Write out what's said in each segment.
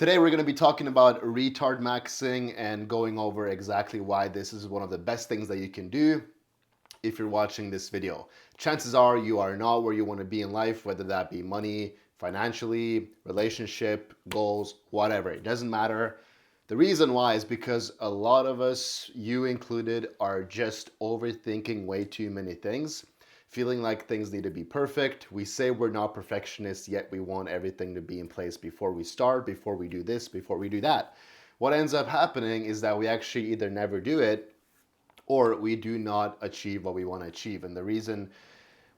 Today we're going to be talking about retardmaxing and going over exactly why this is one of the best things that you can do if you're watching this video. Chances are you are not where you want to be in life, whether that be money, financially, relationship, goals, whatever. It doesn't matter. The reason why is because a lot of us, you included, are just overthinking way too many things, feeling like things need to be perfect. We say we're not perfectionists, yet we want everything to be in place before we start, before we do this, before we do that. What ends up happening is that we actually either never do it or we do not achieve what we want to achieve. And the reason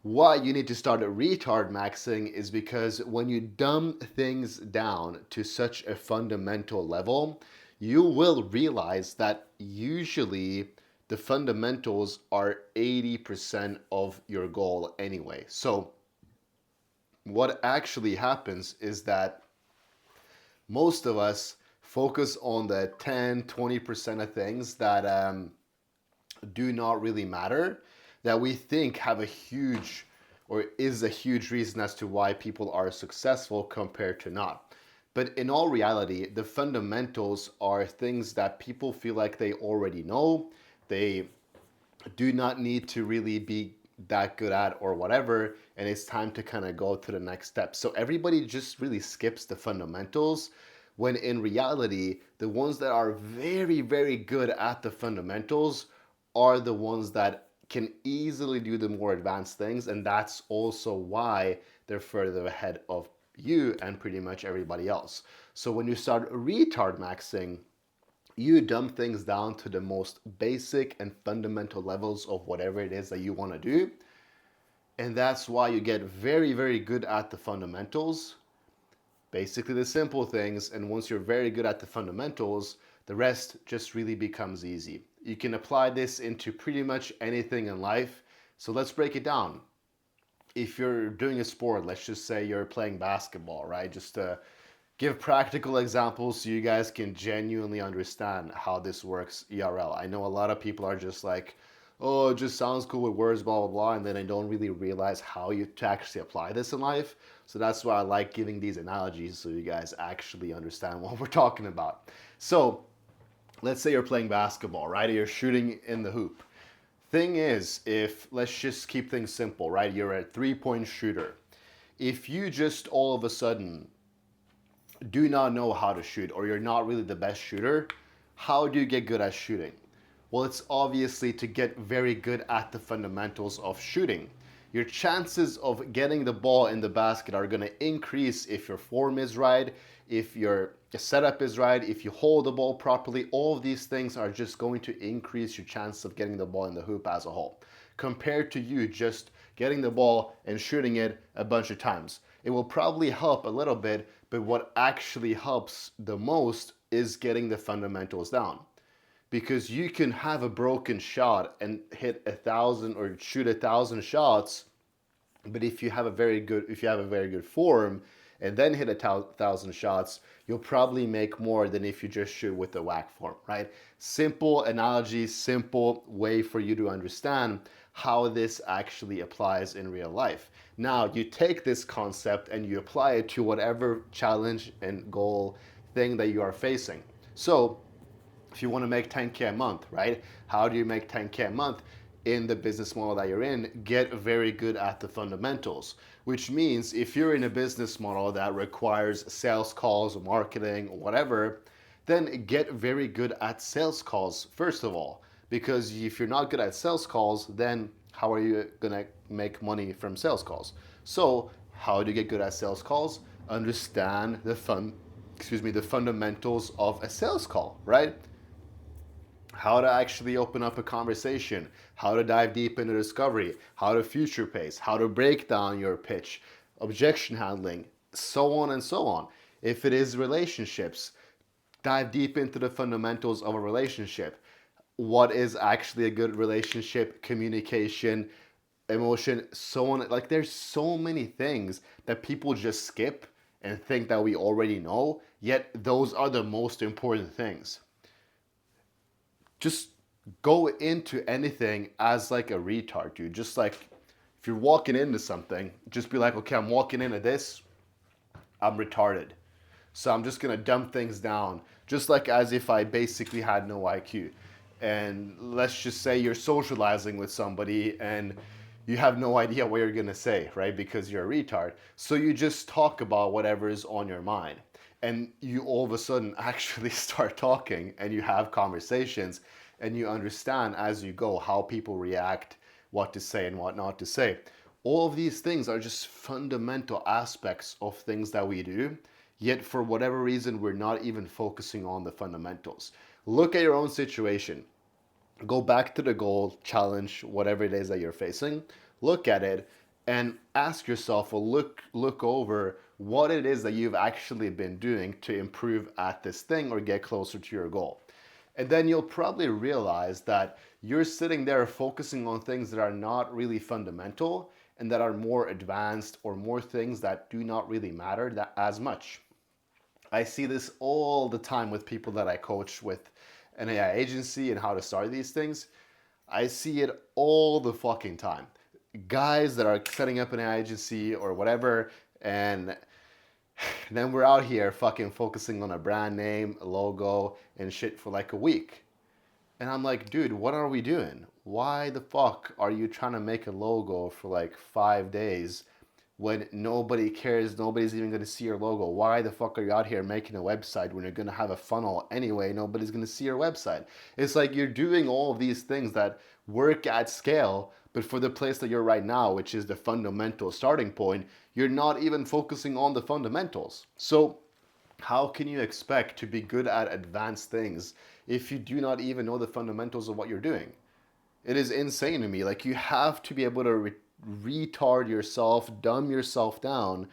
why you need to start a retard maxing is because when you dumb things down to such a fundamental level, you will realize that usually the fundamentals are 80% of your goal anyway. So what actually happens is that most of us focus on the 10-20% of things that do not really matter, that we think have a huge or is a huge reason as to why people are successful compared to not. But in all reality, the fundamentals are things that people feel like they already know. They do not need to really be that good at or whatever, and it's time to kind of go to the next step. So everybody just really skips the fundamentals, when in reality the ones that are very, very good at the fundamentals are the ones that can easily do the more advanced things, and that's also why they're further ahead of you and pretty much everybody else. So when you start retard maxing, you dumb things down to the most basic and fundamental levels of whatever it is that you want to do. And that's why you get very, very good at the fundamentals, basically the simple things. And once you're very good at the fundamentals, the rest just really becomes easy. You can apply this into pretty much anything in life. So let's break it down. If you're doing a sport, let's just say you're playing basketball, right? Just to give practical examples so you guys can genuinely understand how this works IRL. I know a lot of people are just like, oh, it just sounds cool with words, blah, blah, blah, and then I don't really realize how you to actually apply this in life. So that's why I like giving these analogies so you guys actually understand what we're talking about. So let's say you're playing basketball, right? Or you're shooting in the hoop. Thing is, if let's just keep things simple, right? You're a three-point shooter. If you just all of a sudden do not know how to shoot, or you're not really the best shooter, how do you get good at shooting? Well, it's obviously to get very good at the fundamentals of shooting. Your chances of getting the ball in the basket are going to increase if your form is right, if your setup is right, if you hold the ball properly. All of these things are just going to increase your chance of getting the ball in the hoop as a whole, compared to you just getting the ball and shooting it a bunch of times. It will probably help a little bit, but what actually helps the most is getting the fundamentals down. Because you can have a broken shot and hit 1,000 or shoot 1,000 shots, but if you have a very good form and then hit 1,000 shots, you'll probably make more than if you just shoot with the whack form, right? Simple analogy, simple way for you to understand how this actually applies in real life. Now, you take this concept and you apply it to whatever challenge and goal thing that you are facing. So, if you want to make 10K a month, right? How do you make 10K a month? In the business model that you're in, get very good at the fundamentals, which means if you're in a business model that requires sales calls, marketing, whatever, then get very good at sales calls, first of all. Because if you're not good at sales calls, then how are you gonna make money from sales calls? So how do you get good at sales calls? Understand the fundamentals of a sales call, right? How to actually open up a conversation, how to dive deep into discovery, how to future pace, how to break down your pitch, objection handling, so on and so on. If it is relationships, dive deep into the fundamentals of a relationship. What is actually a good relationship, communication, emotion, so on. Like there's so many things that people just skip and think that we already know, yet those are the most important things. Just go into anything as like a retard, dude. Just like if you're walking into something, just be like, okay, I'm walking into this, I'm retarded. So I'm just gonna dumb things down, just like as if I basically had no IQ. And let's just say you're socializing with somebody and you have no idea what you're gonna say, right? Because you're a retard. So you just talk about whatever is on your mind. And you all of a sudden actually start talking and you have conversations and you understand as you go how people react, what to say and what not to say. All of these things are just fundamental aspects of things that we do, yet for whatever reason, we're not even focusing on the fundamentals. Look at your own situation. Go back to the goal, challenge, whatever it is that you're facing. Look at it and ask yourself or look over what it is that you've actually been doing to improve at this thing or get closer to your goal. And then you'll probably realize that you're sitting there focusing on things that are not really fundamental and that are more advanced or more things that do not really matter that as much. I see this all the time with people that I coach with an AI agency and how to start these things. I see it all the fucking time. Guys that are setting up an AI agency or whatever, and then we're out here fucking focusing on a brand name, a logo, and shit for like a week. And I'm like, dude, what are we doing? Why the fuck are you trying to make a logo for like 5 days when nobody cares? Nobody's even going to see your logo. Why the fuck are you out here making a website when you're going to have a funnel anyway? Nobody's going to see your website. It's like you're doing all of these things that work at scale, but for the place that you're right now, which is the fundamental starting point, you're not even focusing on the fundamentals. So how can you expect to be good at advanced things if you do not even know the fundamentals of what you're doing? It is insane to me. Like, you have to be able to retard yourself, dumb yourself down.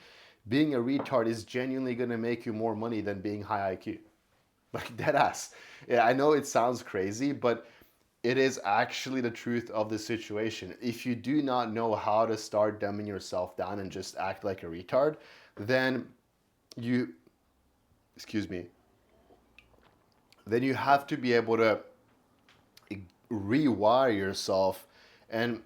Being a retard is genuinely going to make you more money than being high IQ. Like, dead ass. Yeah, I know it sounds crazy, but it is actually the truth of the situation. If you do not know how to start dumbing yourself down and just act like a retard, then you, excuse me, then you have to be able to rewire yourself and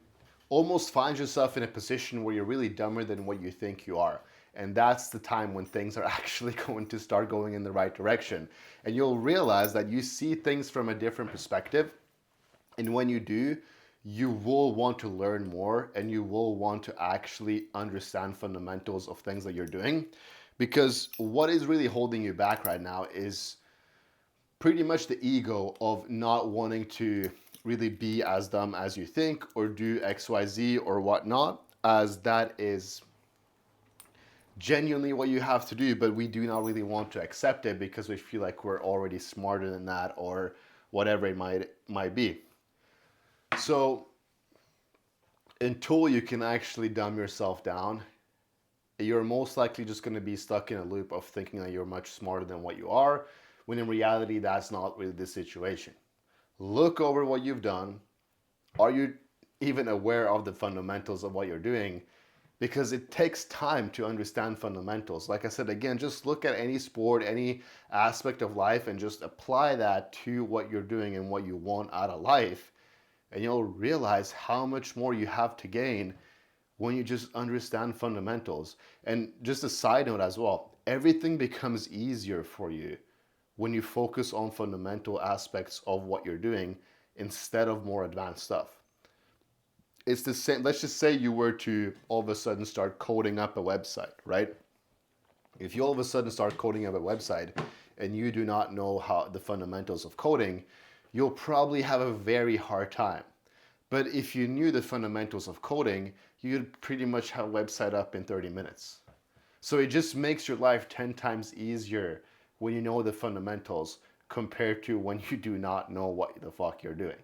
almost find yourself in a position where you're really dumber than what you think you are. And that's the time when things are actually going to start going in the right direction. And you'll realize that you see things from a different perspective. And when you do, you will want to learn more and you will want to actually understand fundamentals of things that you're doing. Because what is really holding you back right now is pretty much the ego of not wanting to really be as dumb as you think or do XYZ or whatnot, as that is genuinely what you have to do, but we do not really want to accept it because we feel like we're already smarter than that or whatever it might be. So until you can actually dumb yourself down, you're most likely just going to be stuck in a loop of thinking that you're much smarter than what you are, when in reality that's not really the situation. Look over what you've done. Are you even aware of the fundamentals of what you're doing? Because it takes time to understand fundamentals. Like I said, again, just look at any sport, any aspect of life, and just apply that to what you're doing and what you want out of life. And you'll realize how much more you have to gain when you just understand fundamentals. And just a side note as well, everything becomes easier for you when you focus on fundamental aspects of what you're doing instead of more advanced stuff. It's the same. Let's just say you were to all of a sudden start coding up a website, right? If you all of a sudden start coding up a website and you do not know how the fundamentals of coding, you'll probably have a very hard time. But if you knew the fundamentals of coding, you'd pretty much have a website up in 30 minutes. So it just makes your life 10 times easier when you know the fundamentals compared to when you do not know what the fuck you're doing.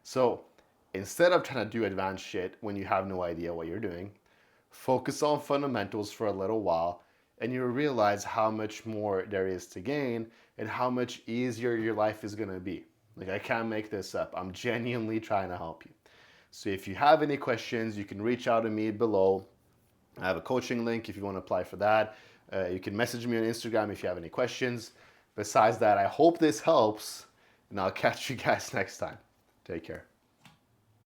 So instead of trying to do advanced shit when you have no idea what you're doing, focus on fundamentals for a little while and you'll realize how much more there is to gain and how much easier your life is going to be. Like, I can't make this up. I'm genuinely trying to help you. So if you have any questions, you can reach out to me below. I have a coaching link if you want to apply for that. You can message me on Instagram if you have any questions. Besides that, I hope this helps, and I'll catch you guys next time. Take care.